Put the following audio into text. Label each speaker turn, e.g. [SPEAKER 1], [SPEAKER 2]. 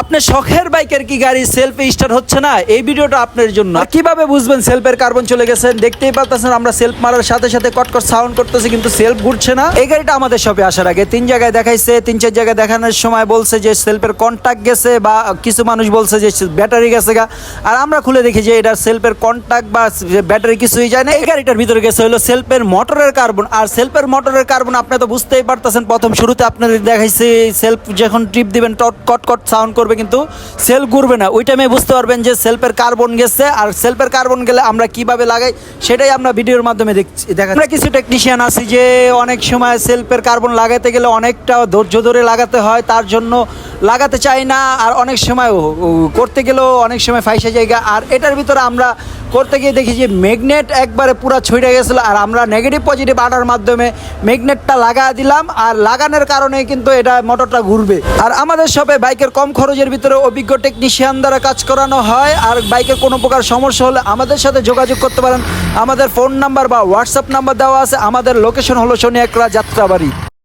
[SPEAKER 1] আপনার শখের বাইকের কি গাড়ি সেলফে স্টার্ট হচ্ছে না? এই ভিডিওটা আপনার জন্য। আর কিভাবে বুঝবেন সেলফের কার্বন চলে গেছে? দেখতেই পাচ্ছেন আমরা সেলফ মারার সাথে সাথে কটকট সাউন্ড করতেছি, কিন্তু সেলফ ঘুরছে না। এই গাড়িটা আমাদের শপে আসার আগে 3 জায়গায় দেখাইছে, 3-4 জায়গায় দেখানোর সময় বলছে যে সেলফের কন্টাক্ট গেছে, বা কিছু মানুষ বলছে যে ব্যাটারি গেছে গা। আর আমরা খুলে দেখি যে এটা সেলফের কন্টাক্ট বা ব্যাটারি কিছুই যায় না। এই গাড়িটার ভিতরে গেছে হলো সেলফের মোটরের কার্বন। আর সেলফের মোটরের কার্বন আপনি তো বুঝতেই পারতেছেন, প্রথম শুরুতে আপনাদের দেখাইছে সেলফ যখন ট্রিপ দিবেন কটকট সাউন্ড করবে, কিন্তু সেলফ ঘুরবে না। ওই টাইমে বুঝতে পারবেন যে সেলফের কার্বন গেছে। আর সেলফের কার্বন গেলে আমরা কিভাবে লাগাই সেটাই আমরা ভিডিওর মাধ্যমে দেখছি। আমরা কিছু টেকনিশিয়ান আছি যে অনেক সময় সেলফের কার্বন লাগাতে গেলে অনেকটা ধৈর্য ধরে লাগাতে হয়, তার জন্য লাগাতে চাই না। আর অনেক সময় করতে গেলেও অনেক সময় ফাইসা জায়গা। আর এটার ভিতরে আমরা করতে গিয়ে দেখি যে ম্যাগনেট একবারে পুরো ছড়ে গেছিলো। আর আমরা নেগেটিভ পজিটিভ আটার মাধ্যমে ম্যাগনেটটা লাগা দিলাম, আর লাগানোর কারণে কিন্তু এটা মোটরটা ঘুরবে। আর আমাদের শপে বাইকের কম খরচের ভিতরে অভিজ্ঞ টেকনিশিয়ান দ্বারা কাজ করানো হয়। আর বাইকের কোনো প্রকার সমস্যা হলে আমাদের সাথে যোগাযোগ করতে পারেন। আমাদের ফোন নাম্বার বা হোয়াটসঅ্যাপ নাম্বার দেওয়া আছে। আমাদের লোকেশন হলো শনিয়াকড়া যাত্রাবাড়ি।